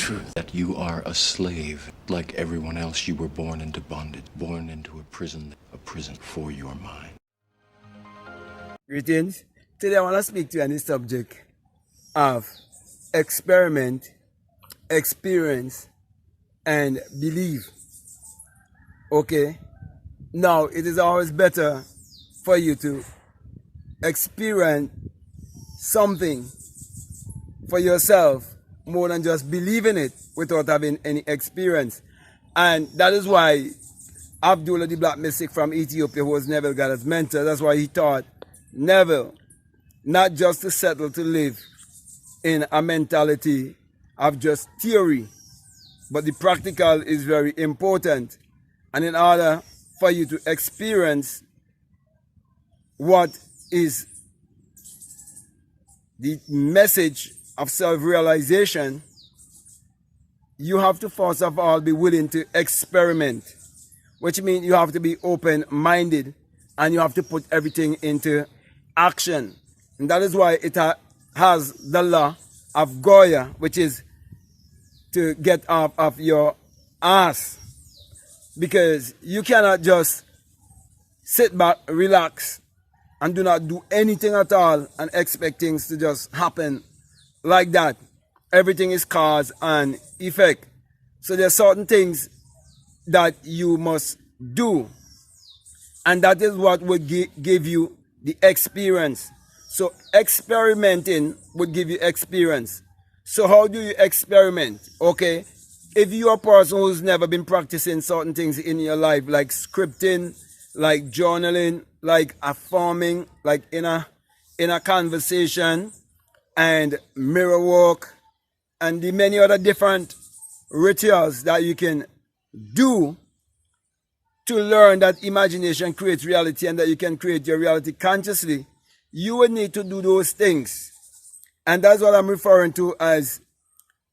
truth that you are a slave. Like everyone else, you were born into bondage, born into a prison for your mind. Greetings. Today I want to speak to you on the subject of experiment, experience, and belief. Okay? Now, it is always better for you to experience something for yourself more than just believing it without having any experience. And that is why Abdullah the Black Mystic from Ethiopia, who was Neville Goddard's mentor, that's why he taught Neville not just to settle to live in a mentality of just theory, but the practical is very important. And in order for you to experience what is the message of self-realization, you have to first of all be willing to experiment, which means you have to be open-minded and you have to put everything into action. And that is why it has the law of Goya, which is to get off of your ass. Because you cannot just sit back, relax, and do not do anything at all and expect things to just happen like that. Everything is cause and effect. So there are certain things that you must do. And that is what would give you the experience. So experimenting would give you experience. So how do you experiment? Okay, if you're a person who's never been practicing certain things in your life, like scripting, like journaling, like affirming, like in a conversation, and mirror work, and the many other different rituals that you can do to learn that imagination creates reality and that you can create your reality consciously, you would need to do those things. And that's what I'm referring to as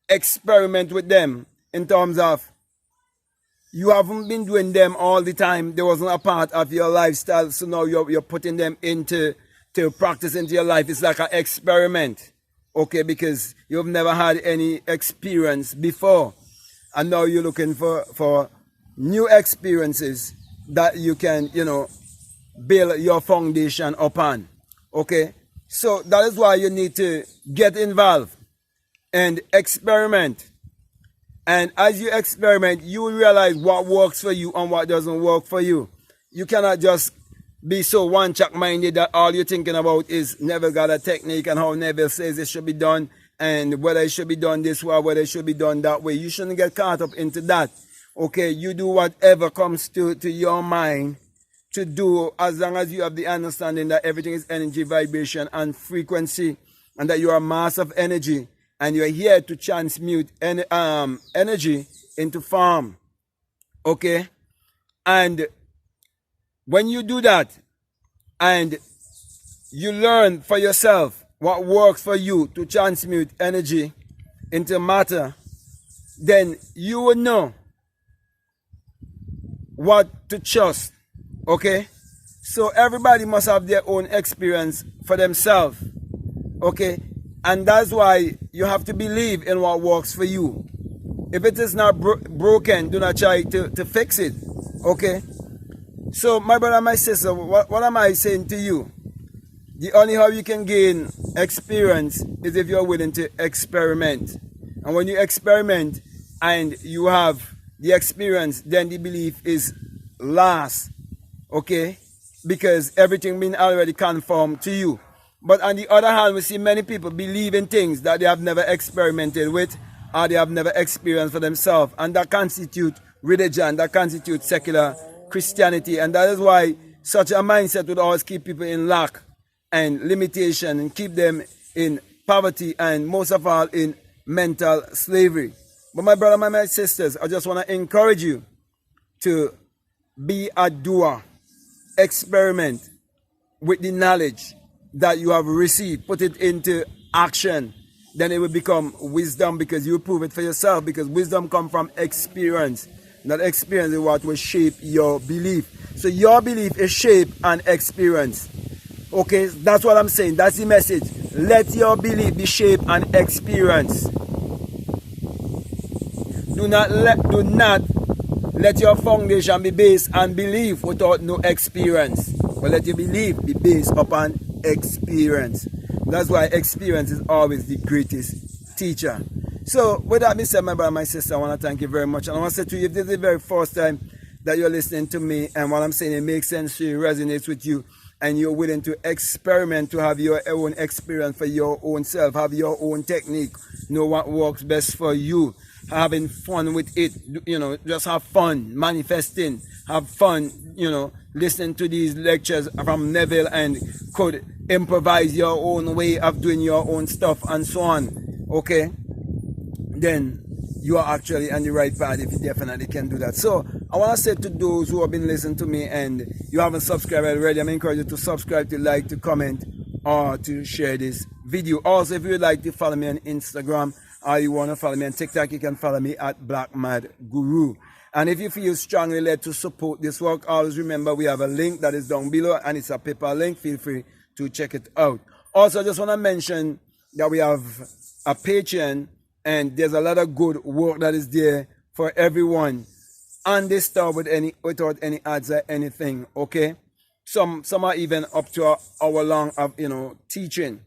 experiment with them, in terms of you haven't been doing them all the time. There wasn't a part of your lifestyle, so now you're putting them into practice into your life. It's like an experiment, okay, because you've never had any experience before. And now you're looking for new experiences that you can, build your foundation upon. Okay, so that is why you need to get involved and experiment. And as you experiment, you will realize what works for you and what doesn't work for you. You cannot just be so one-track minded that all you're thinking about is Neville Goddard technique and how Neville says it should be done, and whether it should be done this way, whether it should be done that way. You shouldn't get caught up into that. Okay, you do whatever comes to your mind to do, as long as you have the understanding that everything is energy, vibration, and frequency, and that you are a mass of energy, and you're here to transmute energy into form. Okay? And when you do that, and you learn for yourself what works for you to transmute energy into matter, then you will know what to trust. Okay? So everybody must have their own experience for themselves. Okay? And that's why you have to believe in what works for you. If it is not broken, do not try to fix it. Okay? So my brother and my sister, what am I saying to you? The only how you can gain experience is if you're willing to experiment. And when you experiment and you have the experience, then the belief is last. Okay? Because everything been already conformed to you. But on the other hand, we see many people believe in things that they have never experimented with or they have never experienced for themselves. And that constitutes religion, that constitutes secular Christianity. And that is why such a mindset would always keep people in lack and limitation and keep them in poverty and most of all in mental slavery. But my brother and my sisters, I just want to encourage you to be a doer. Experiment with the knowledge that you have received, put it into action, then it will become wisdom, because you prove it for yourself, because wisdom comes from experience. That experience is what will shape your belief. So your belief is shaped and experience. Okay, that's what I'm saying. That's the message. Let your belief be shaped and experienced. Do not let your foundation be based on belief without no experience. But let your belief be based upon experience. That's why experience is always the greatest teacher. So with that being said, my brother and my sister, I want to thank you very much. And I want to say to you, if this is the very first time that you're listening to me and what I'm saying, it makes sense to you, resonates with you, and you're willing to experiment, to have your own experience for your own self, have your own technique, know what works best for you, having fun with it, just have fun manifesting, have fun, listening to these lectures from Neville and could improvise your own way of doing your own stuff and so on, okay? Then you are actually on the right path if you definitely can do that. So I want to say to those who have been listening to me and you haven't subscribed already, I'm encouraging you to subscribe, to like, to comment, or to share this video. Also, if you would like to follow me on Instagram or you want to follow me on TikTok, you can follow me at Black Mad Guru. And if you feel strongly led to support this work, always remember we have a link that is down below and it's a PayPal link. Feel free to check it out. Also, I just want to mention that we have a Patreon and there's a lot of good work that is there for everyone undisturbed without any ads or anything, okay? Some are even up to an hour long of teaching.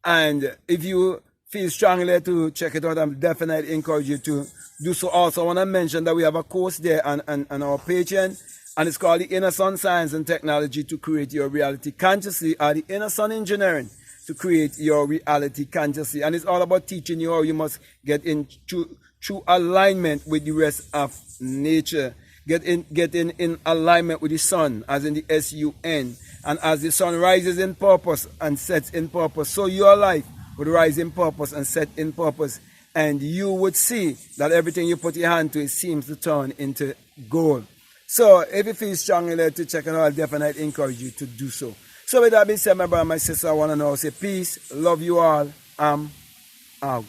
And if you feel strongly to check it out, I'm definitely encourage you to do so. Also, I want to mention that we have a course there on our Patreon, and it's called the Inner Sun Science and Technology to Create Your Reality Consciously, or the Inner Sun Engineering to Create Your Reality Consciously. And it's all about teaching you how you must get in true alignment with the rest of nature. Get in alignment with the sun, as in the S-U-N. And as the sun rises in purpose and sets in purpose, so your life would rise in purpose and set in purpose. And you would see that everything you put your hand to, it seems to turn into gold. So if you feel strongly led to check it out, I'll definitely encourage you to do so. So with that being said, my brother and my sister, I want to know, say peace, love you all, I'm out.